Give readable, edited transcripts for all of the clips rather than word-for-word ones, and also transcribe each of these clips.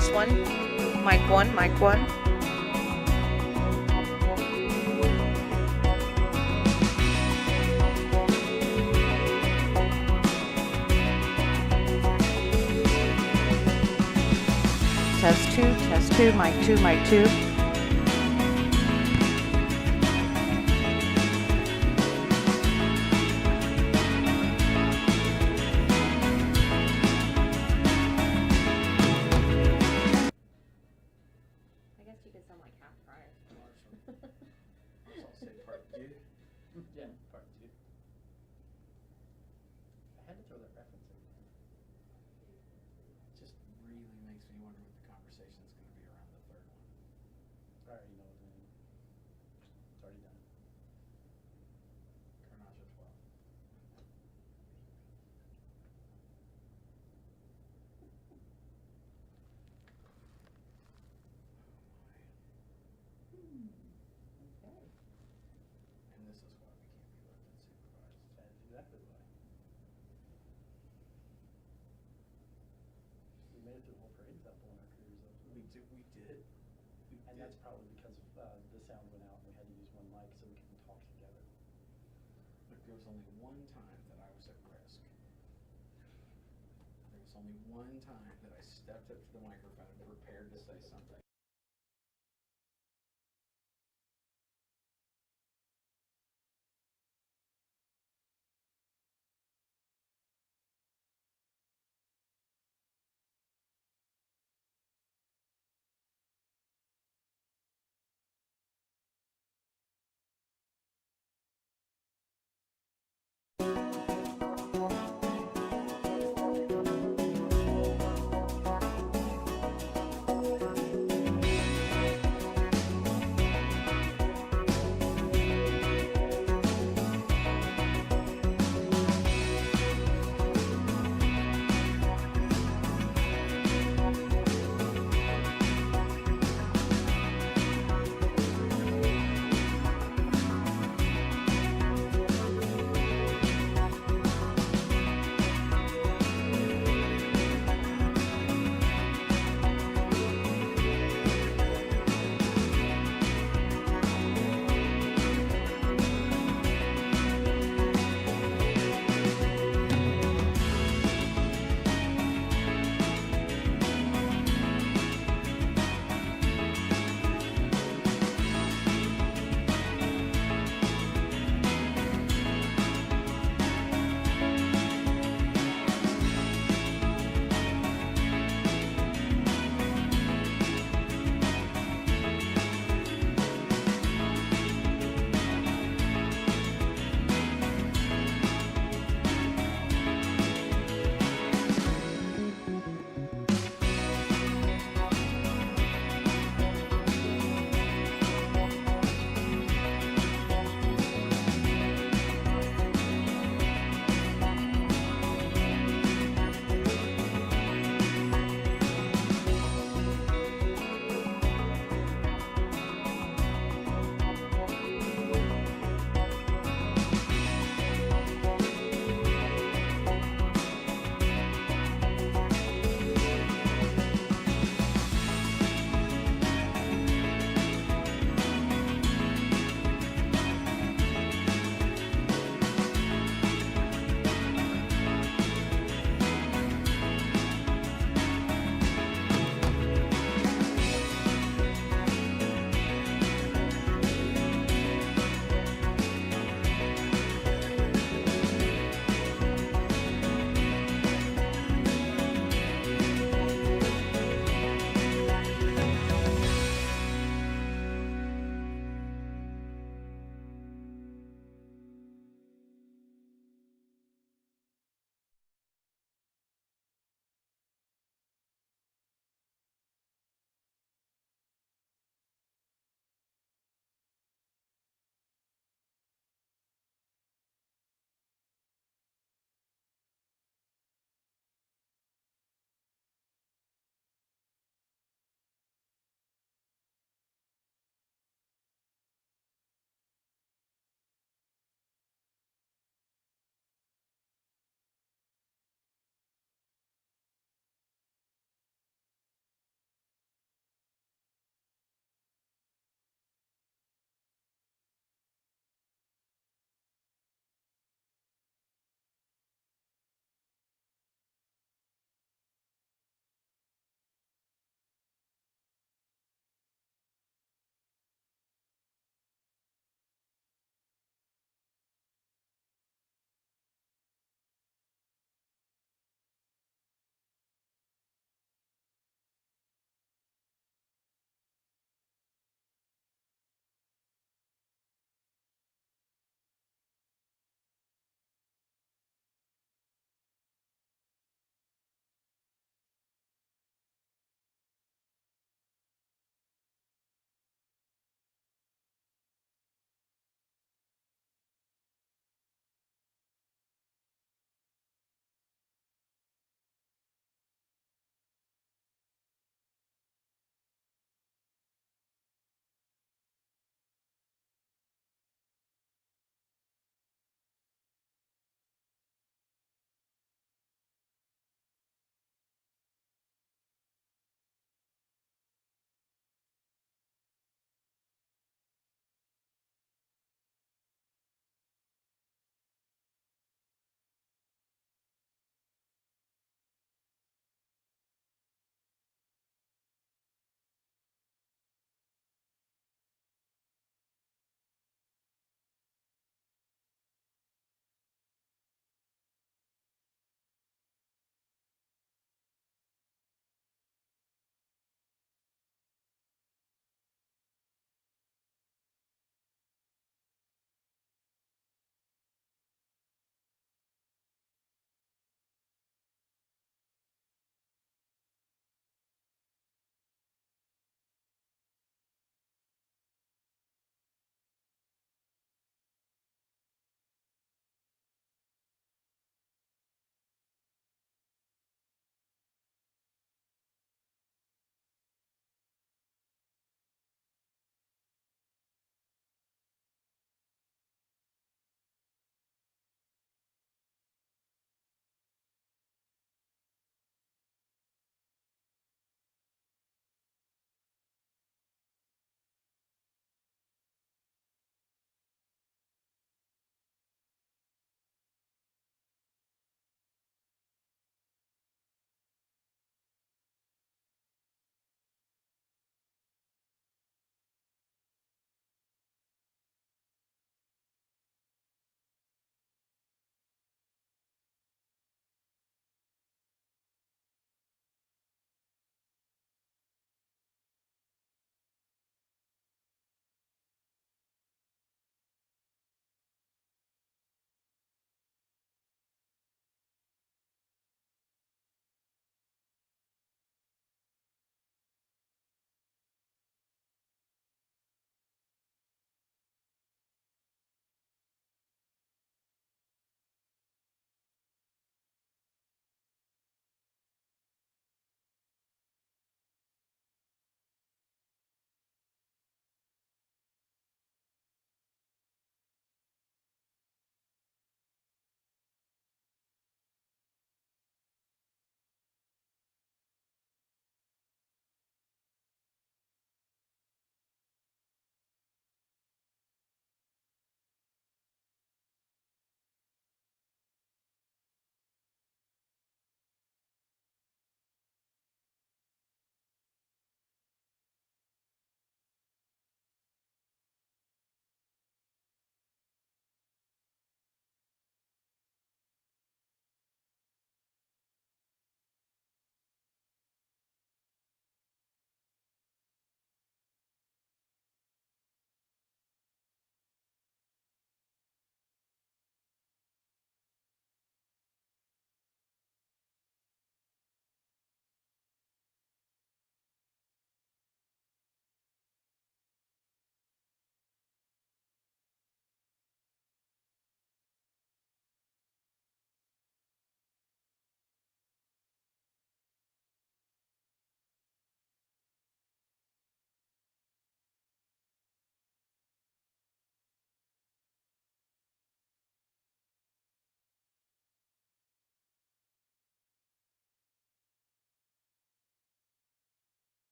this one. Mic 1, mic 1. Test 2, mic 2, mic 2. I guess you could sound like half price. So I'll say part 2. Yeah, part 2. I had to throw that reference in there. It just really makes me wonder what the conversation's going to be around the third one. I already know his name. It's already done. Carnage 12. Okay. And this is why we can't be left unsupervised. That's exactly why. We made it through the whole parade without blowing our careers up. We did. And that's probably because the sound went out and we had to use one mic so we could talk together. Look, there was only one time that I was at risk. There was only one time that I stepped up to the microphone and prepared to say something.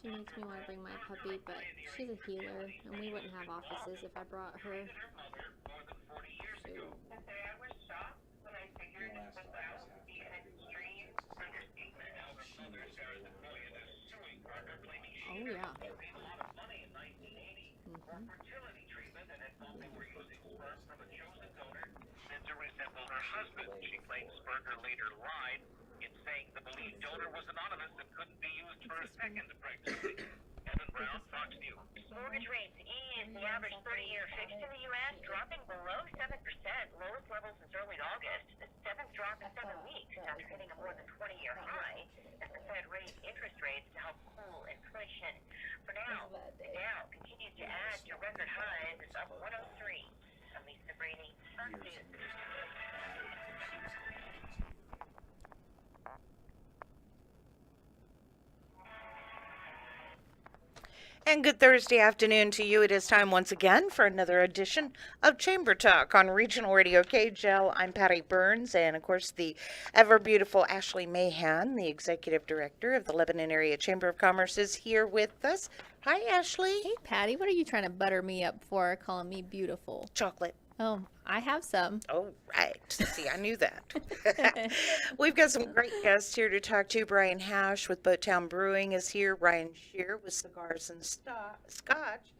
She makes me want to bring my puppy, but she's a healer, and we wouldn't have offices if I brought her. The So, last dog was half Texas. oh yeah. To resemble her husband. She claims Berger later lied in saying the believed donor was anonymous and couldn't be used for a second pregnancy. Evan Brown, Fox News. Mortgage rates ease. The average 30-year fixed in the U.S. dropping below 7%, lowest level since early August. The seventh drop in 7 weeks after hitting a more than 20-year high as the Fed raised interest rates to help cool inflation. For now, the Dow continues to add to record highs. It's up 103. I'm Lisa Brady, Fox News. And good Thursday afternoon to you. It is time once again for another edition of Chamber Talk on Regional Radio KJEL. I'm Patty Burns, and of course the ever beautiful Ashley Mahan, the Executive Director of the Lebanon Area Chamber of Commerce, is here with us. Hi, Ashley. Hey, Patty, what are you trying to butter me up for, calling me beautiful? Chocolate. Oh, I have some. Oh, right. See, I knew that. We've got some great guests here to talk to. Brian Hash with Boattown Brewing is here. Ryan Shear with Cigars and Scotch.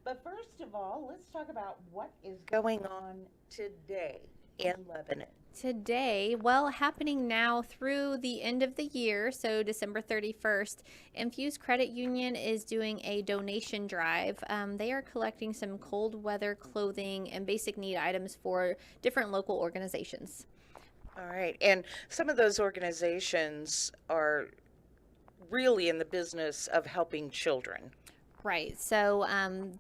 But first of all, let's talk about what is going on today in Lebanon. Today, well, happening now through the end of the year, so December 31st, Infused Credit Union is doing a donation drive. They are collecting some cold weather clothing and basic need items for different local organizations. All right. And some of those organizations are really in the business of helping children. Right. So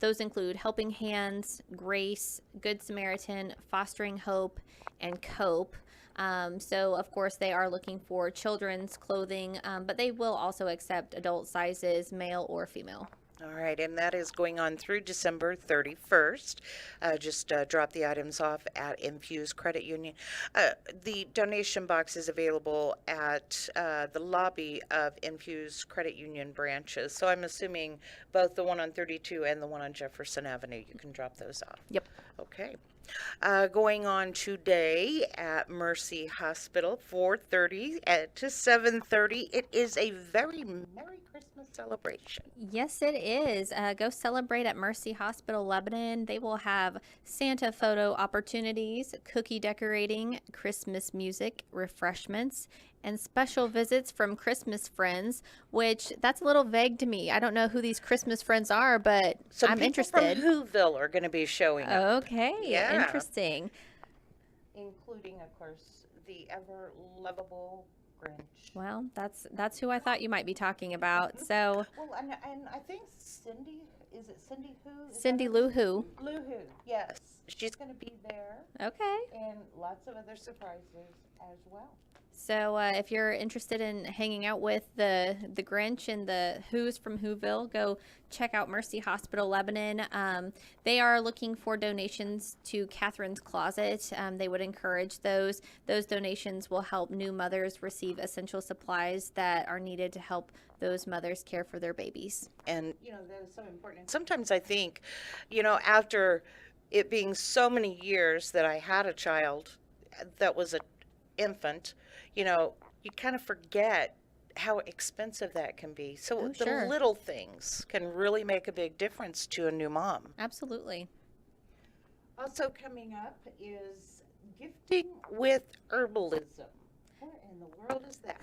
those include Helping Hands, Grace, Good Samaritan, Fostering Hope, and Cope. So, of course, they are looking for children's clothing, but they will also accept adult sizes, male or female. All right, and that is going on through December 31st. Just drop the items off at Infused Credit Union. The donation box is available at the lobby of Infused Credit Union branches. So I'm assuming both the one on 32 and the one on Jefferson Avenue, you can drop those off. Yep. Okay. Going on today at Mercy Hospital, 4:30 to 7:30. It is a very Merry Christmas celebration. Yes, it is. Go celebrate at Mercy Hospital Lebanon. They will have Santa photo opportunities, cookie decorating, Christmas music, refreshments, and special visits from Christmas friends, which that's a little vague to me. I don't know who these Christmas friends are, but Some I'm people interested. from Whoville are going to be showing up. Okay, Yeah. interesting. Including, of course, the ever lovable Grinch. Well, that's who I thought you might be talking about. So, Well, and I think Cindy, is it Cindy Who? Is Cindy that Lou Who. Lou Who, yes. She's going to be there, Okay. and lots of other surprises as well. So if you're interested in hanging out with the Grinch and the Who's from Whoville, go check out Mercy Hospital Lebanon. They are looking for donations to Catherine's Closet. They would encourage those. Those donations will help new mothers receive essential supplies that are needed to help those mothers care for their babies. And, that is so important. Sometimes I think, after it being so many years that I had a child that was an infant, you kind of forget how expensive that can be. So Oh, the sure. little things can really make a big difference to a new mom. Absolutely. Also coming up is gifting with herbalism. What in the world is that?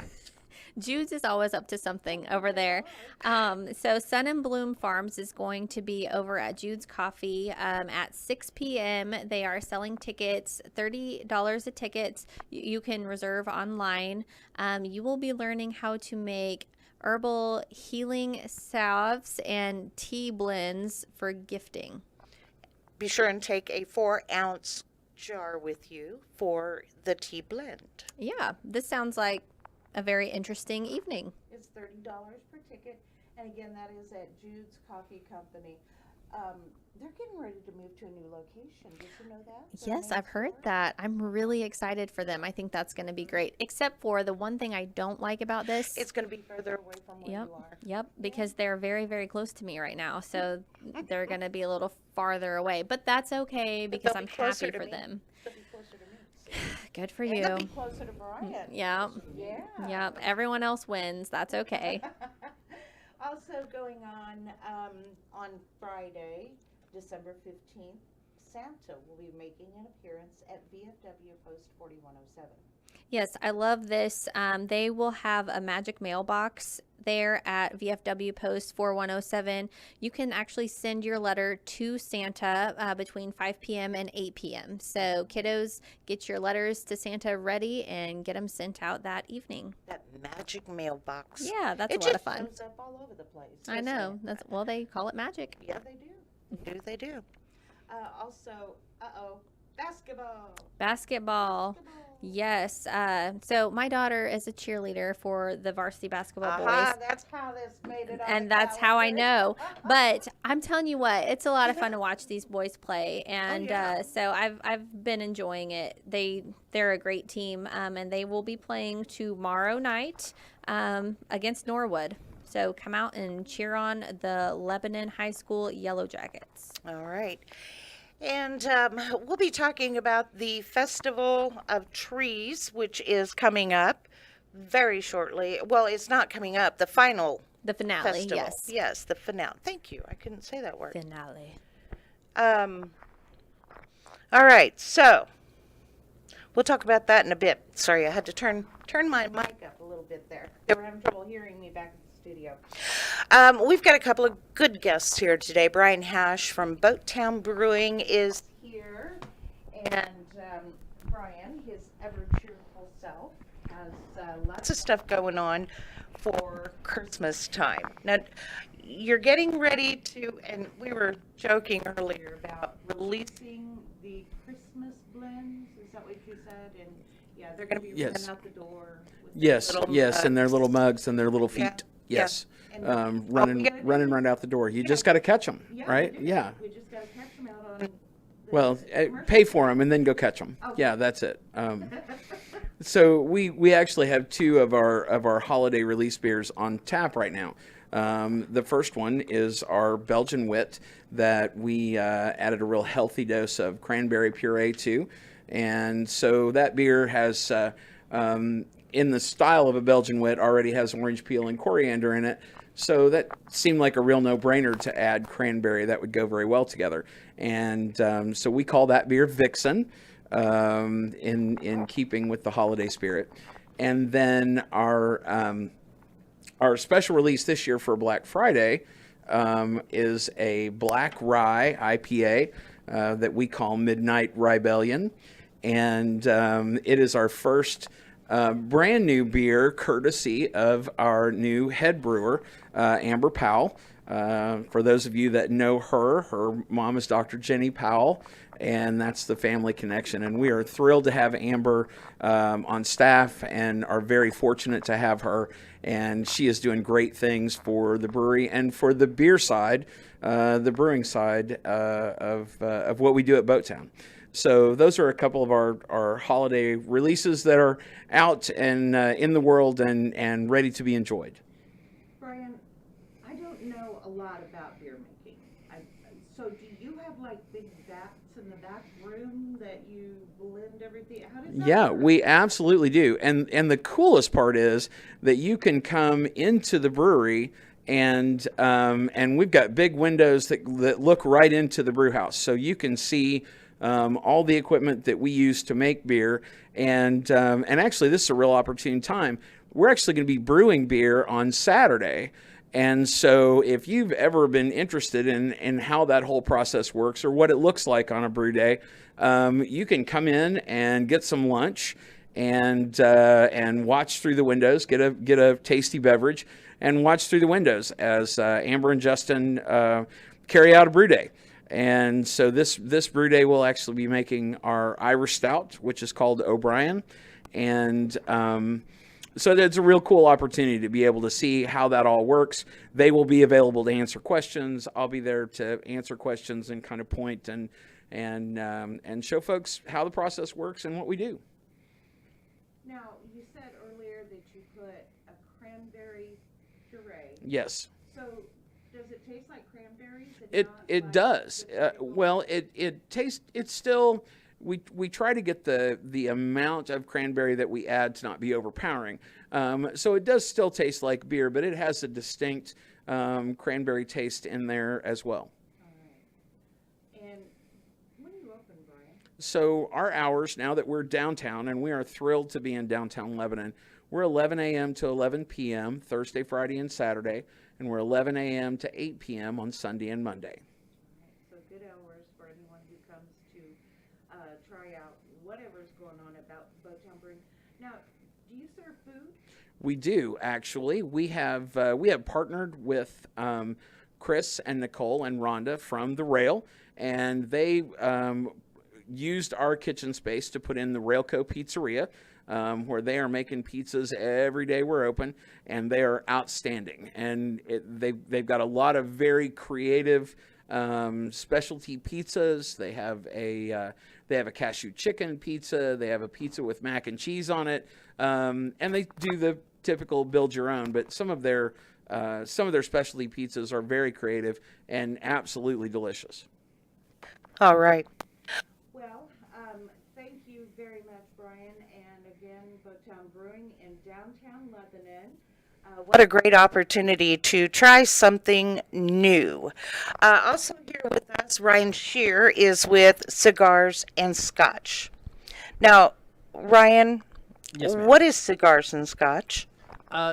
Jude's is always up to something over there. So Sun and Bloom Farms is going to be over at Jude's Coffee at 6 p.m. They are selling tickets, $30 a ticket. You can reserve online. You will be learning how to make herbal healing salves and tea blends for gifting. Be sure and take a 4-ounce jar with you for the tea blend. Yeah, this sounds like a very interesting evening. It's $30 per ticket, and again, that is at Jude's Coffee Company. they're getting ready to move to a new location. Did you know that? Their Yes, main I've heard store? that. I'm really excited for them. I think that's going to be great. Except for the one thing I don't like about this. It's going to be further away from where Yep. you are. Yep. Because they're very, very close to me right now. So they're going to be a little farther away. But that's okay But because they'll I'm be closer happy to for me. them. They'll be closer to me. Good for And you. they'll be closer to Brian. Yeah. Yeah. Yep. Everyone else wins. That's okay. Also going on Friday, December 15th, Santa will be making an appearance at VFW Post 4107. Yes, I love this. They will have a magic mailbox there at VFW Post 4107. You can actually send your letter to Santa between 5 p.m. and 8 p.m. So kiddos, get your letters to Santa ready and get them sent out that evening. That magic mailbox. Yeah, that's It a lot of just fun. shows up all over the place. I doesn't know. it? That's well, they call it magic. Yeah, they do. They do. Also, basketball. Basketball. Yes. So my daughter is a cheerleader for the varsity basketball boys. That's how this made it on And the that's how I calendar. know. But I'm telling you what, it's a lot of fun to watch these boys play, and yeah. so I've been enjoying it. They're a great team, and they will be playing tomorrow night against Norwood. So come out and cheer on the Lebanon High School Yellow Jackets. All right. And we'll be talking about the Festival of Trees, which is coming up very shortly. Well, it's not coming up. The final The finale, festival. yes. Yes, the finale. Thank you. I couldn't say that word. Finale. All right. So we'll talk about that in a bit. Sorry, I had to turn my mic up a little bit there. They were having trouble hearing me back at the studio. We've got a couple of good guests here today. Brian Hash from Boattown Brewing is here, and Brian, his ever cheerful self, has lots of stuff going on for Christmas time. Now, you're getting ready to, and we were joking earlier about releasing the Christmas blends. Is that what you said? And yeah, they're going to be Yes. running out the door. With Yes, their little yes, and their mugs. little mugs and their little feet. Yeah, Yes, yeah. And all we running gotta do right out the door. You just got to catch them, Yeah, right? we do. Yeah. We just got to catch them out on. the Well, commercial. pay for them and then go catch them. Okay. Yeah, that's it. So we actually have two of our holiday release beers on tap right now. The first one is our Belgian Wit that we added a real healthy dose of cranberry puree to, and so that beer has. In the style of a Belgian Wit, already has orange peel and coriander in it. So that seemed like a real no-brainer to add cranberry. That would go very well together. And so we call that beer Vixen, in keeping with the holiday spirit. And then our special release this year for Black Friday is a Black Rye IPA that we call Midnight Rybellion. And it is our first brand new beer courtesy of our new head brewer, Amber Powell. For those of you that know her mom is Dr. Jenny Powell, and that's the family connection. And we are thrilled to have Amber on staff and are very fortunate to have her. And she is doing great things for the brewery and for the beer side, the brewing side of what we do at Boattown. So those are a couple of our holiday releases that are out and in the world and ready to be enjoyed. Brian, I don't know a lot about beer making. So do you have like big vats in the back room that you blend everything? How does that Yeah, work? we absolutely do. And the coolest part is that you can come into the brewery and we've got big windows that look right into the brew house, so you can see all the equipment that we use to make beer. And actually, this is a real opportune time. We're actually going to be brewing beer on Saturday. And so if you've ever been interested in how that whole process works or what it looks like on a brew day, you can come in and get some lunch and watch through the windows, get a tasty beverage, and watch through the windows as Amber and Justin carry out a brew day. And so this brew day will actually be making our Irish Stout, which is called O'Brien, and So that's a real cool opportunity to be able to see how that all works. They will be available to answer questions. I'll be there to answer questions and kind of point and show folks how the process works and what we do. Now, you said earlier that you put a cranberry puree. Yes. So, does it taste like cranberries? It does. Well, it tastes. It's still. We try to get the amount of cranberry that we add to not be overpowering. So it does still taste like beer, but it has a distinct cranberry taste in there as well. All right. And when do you open, Brian? So our hours, now that we're downtown, and we are thrilled to be in downtown Lebanon, we're 11 a.m. to 11 p.m. Thursday, Friday, and Saturday, and we're 11 a.m. to 8 p.m. on Sunday and Monday. So good hours for anyone who comes to try out whatever's going on about Boatown Brewing. Now, do you serve food? We do, actually. We have partnered with Chris and Nicole and Rhonda from the Rail, and they used our kitchen space to put in the Railco Pizzeria, where they are making pizzas every day we're open, and they are outstanding. And they've got a lot of very creative specialty pizzas. They have a cashew chicken pizza. They have a pizza with mac and cheese on it, and they do the typical build your own. But some of their specialty pizzas are very creative and absolutely delicious. All right. Well, thank you very much, Brian. And again, Boatown Brewing in downtown Lebanon. What a great opportunity to try something new. Also here with us, Ryan Shear is with Cigars and Scotch. Now, Ryan, Yes, ma'am. what is Cigars and Scotch?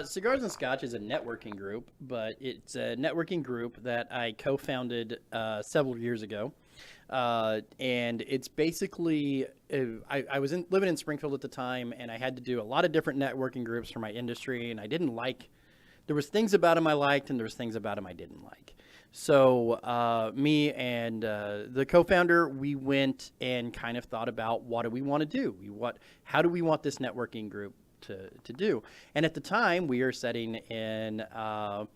Cigars and Scotch is a networking group, but it's a networking group that I co-founded several years ago. And it's basically, I was living in Springfield at the time, and I had to do a lot of different networking groups for my industry, and I didn't like, there was things about them I liked, and there was things about them I didn't like. So me and the co-founder, we went and kind of thought about, what do we want to do? How do we want this networking group to do? And at the time, we were setting in a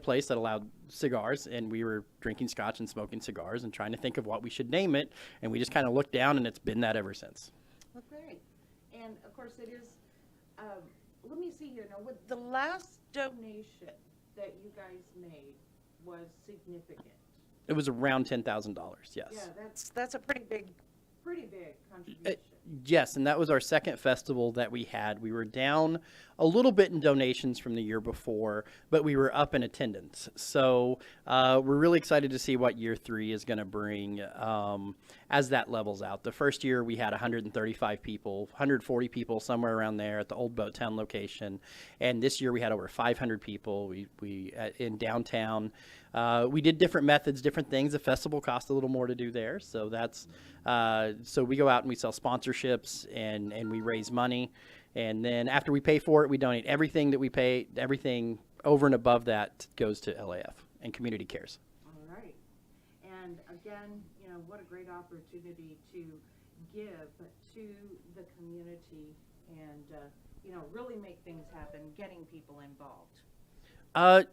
place that allowed cigars, and we were drinking scotch and smoking cigars and trying to think of what we should name it. And we just kind of looked down, and it's been that ever since. Well, great. And of course, it is. Let me see here. Now, with The last donation that you guys made was significant. It was around $10,000, yes. Yeah, that's a pretty big. pretty big contribution. Yes, and that was our second festival that we had. We were down a little bit in donations from the year before, but we were up in attendance. So we're really excited to see what year 3 is going to bring as that levels out. The first year we had 135 people, 140 people, somewhere around there at the old Boatown location. And this year we had over 500 people we in downtown. We did different methods, different things. The festival cost a little more to do there. So that's so we go out and we sell sponsorships and we raise money. And then after we pay for it, we donate everything that we pay, everything over and above that goes to LAF and Community Cares. All right. And again, you know, what a great opportunity to give to the community and, you know, really make things happen, getting people involved.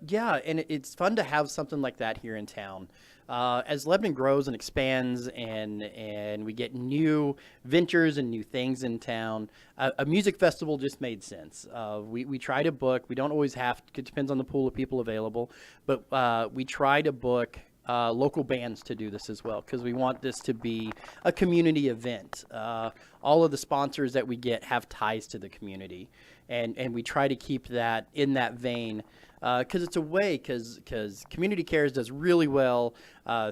Yeah, and it's fun to have something like that here in town. As Lebanon grows and expands and we get new ventures and new things in town, a music festival just made sense. We try to book. We don't always have to. It depends on the pool of people available. But we try to book local bands to do this as well because we want this to be a community event. All of the sponsors that we get have ties to the community. And we try to keep that in that vein because it's a way because Community Cares does really well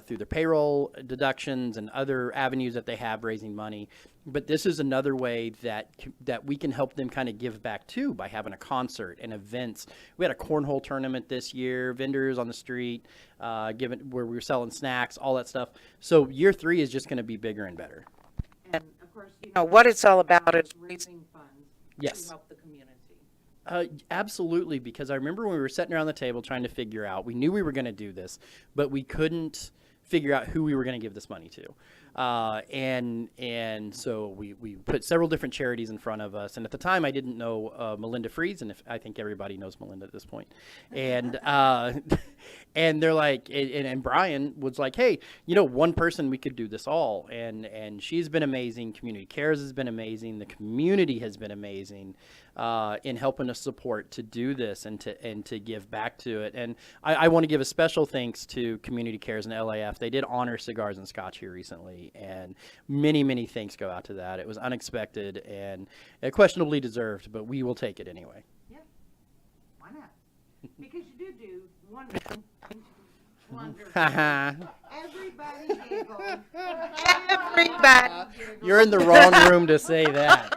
through their payroll deductions and other avenues that they have raising money. But this is another way that we can help them kind of give back too by having a concert and events. We had a cornhole tournament this year, vendors on the street, where we were selling snacks, all that stuff. So year 3 is just going to be bigger and better. And of course, you know, what it's all about is raising funds Yes. to help the community. Absolutely, because I remember when we were sitting around the table trying to figure out, we knew we were going to do this, but we couldn't figure out who we were going to give this money to. And so we put several different charities in front of us. And at the time, I didn't know Melinda Freeze, and I think everybody knows Melinda at this point. And and they're like, and Brian was like, hey, one person we could do this all. And she's been amazing. Community Cares has been amazing. The community has been amazing in helping us support to do this and to give back to it. And I want to give a special thanks to Community Cares and LAF. They did honor Cigars and Scotch here recently, and many, many thanks go out to that. It was unexpected and questionably deserved, but we will take it anyway. Yeah, why not? Because you do wonderful. Everybody giggled. Everybody. You're in the wrong room to say that.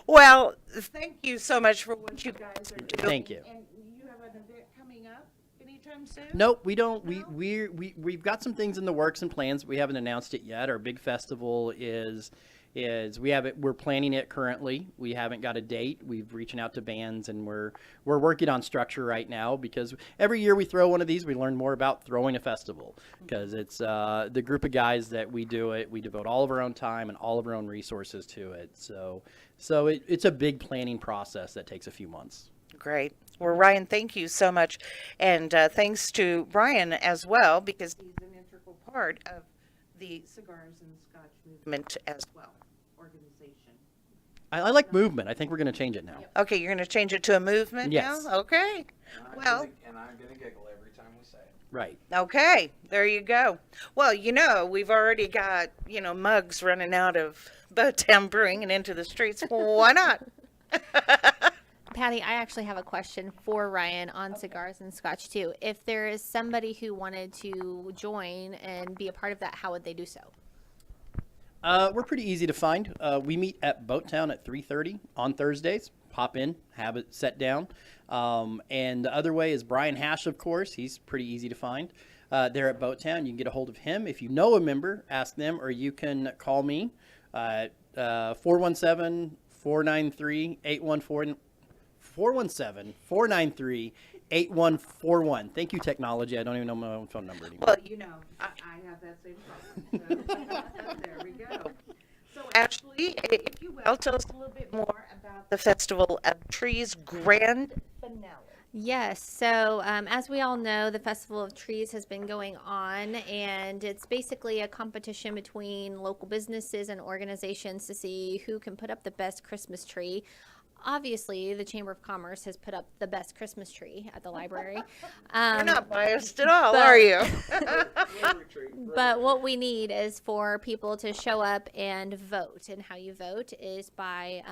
Well, thank you so much for what you guys are doing. Thank you. And you have an event coming up anytime soon? Nope, we don't. We've got some things in the works and plans. We haven't announced it yet. Our big festival is we're planning it currently. We haven't got a date. We've reaching out to bands, and we're working on structure right now, because every year we throw one of these, we learn more about throwing a festival, because it's the group of guys that we do it. We devote all of our own time and all of our own resources to it. So it's a big planning process that takes a few months. Great. Well, Ryan, thank you so much. And thanks to Brian as well, because he's an integral part of the Cigars and Scotch movement as well, organization. I like movement. I think we're going to change it now. Okay, you're going to change it to a movement Yes. now? Okay. Well, And I'm going to giggle every time we say it. Right. okay, there you go. Well, we've already got, mugs running out of Bowtown Brewing and into the streets. Why not? Patty, I actually have a question for Ryan on Cigars and Scotch too. If there is somebody who wanted to join and be a part of that, how would they do so? We're pretty easy to find. We meet at Boattown at 3:30 on Thursdays. Pop in, have it set down. And the other way is Brian Hash, of course. He's pretty easy to find. There at Boattown, you can get a hold of him. If you know a member, ask them, or you can call me at 417-493-8141. 417-493-8141. Thank you, technology. I don't even know my own phone number anymore. Well, I have that same problem. So, there we go. so Ashley, if you will, tell us a little bit more about the Festival of Trees grand finale. Yes. So, as we all know, the Festival of Trees has been going on, and it's basically a competition between local businesses and organizations to see who can put up the best Christmas tree. Obviously, the Chamber of Commerce has put up the best Christmas tree at the library. You're not biased at all, but- are you? But what we need is for people to show up and vote. And how you vote is by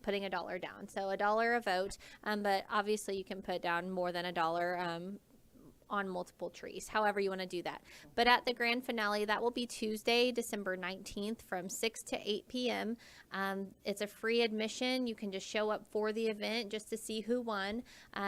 putting $1 down. So $1 a vote, but obviously you can put down more than $1 on multiple trees, however you want to do that. But at the grand finale, that will be Tuesday, December 19th from 6 to 8 p.m. It's a free admission. You can just show up for the event just to see who won.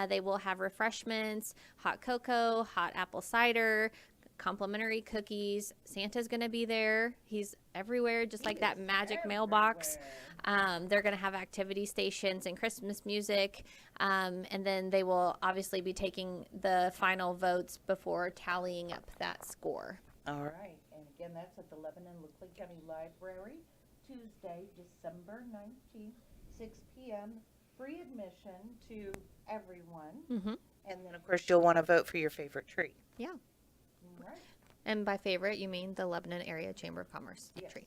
They will have refreshments, hot cocoa, hot apple cider, complimentary cookies. Santa's going to be there. He's everywhere, just like that magic mailbox. They're going to have activity stations and Christmas music. And then they will obviously be taking the final votes before tallying up that score. All right. And again, that's at the Lebanon Leclerc County Library, Tuesday, December 19th, 6 p.m. Free admission to everyone. Mm-hmm. And then, of course, you'll want to vote for your favorite tree. Yeah. All right. And by favorite, you mean the Lebanon Area Chamber of Commerce Yes. tree.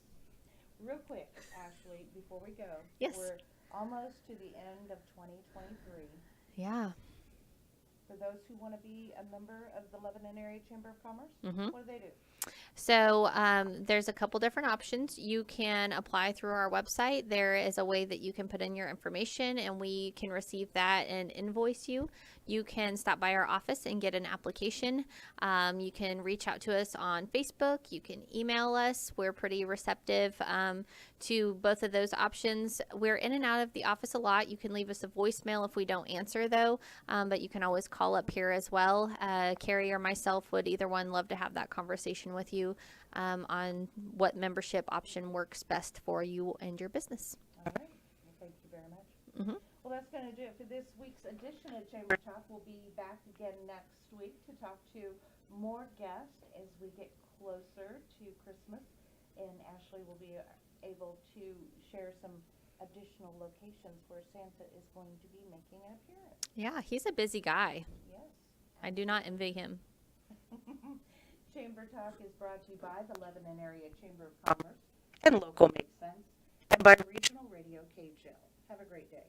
Real quick, Ashley, before we go. Yes. We're almost to the end of 2023. Yeah. For those who want to be a member of the Lebanon Area Chamber of Commerce, Mhm. what do they do? So there's a couple different options. You can apply through our website. There is a way that you can put in your information and we can receive that and invoice you. You can stop by our office and get an application. You can reach out to us on Facebook. You can email us. We're pretty receptive to both of those options. We're in and out of the office a lot. You can leave us a voicemail if we don't answer though, but you can always call up here as well. Carrie or myself would either one love to have that conversation with you on what membership option works best for you and your business. All right. Well, thank you very much. Mhm. Well, that's going to do it for this week's edition of Chamber Talk. We'll be back again next week to talk to more guests as we get closer to Christmas, and Ashley will be able to share some additional locations where Santa is going to be making an appearance. Yeah, he's a busy guy. Yes. I do not envy him. Chamber Talk is brought to you by the Lebanon Area Chamber of Commerce And local makes Makes Sense, and by Regional Radio KJEL. Have a great day.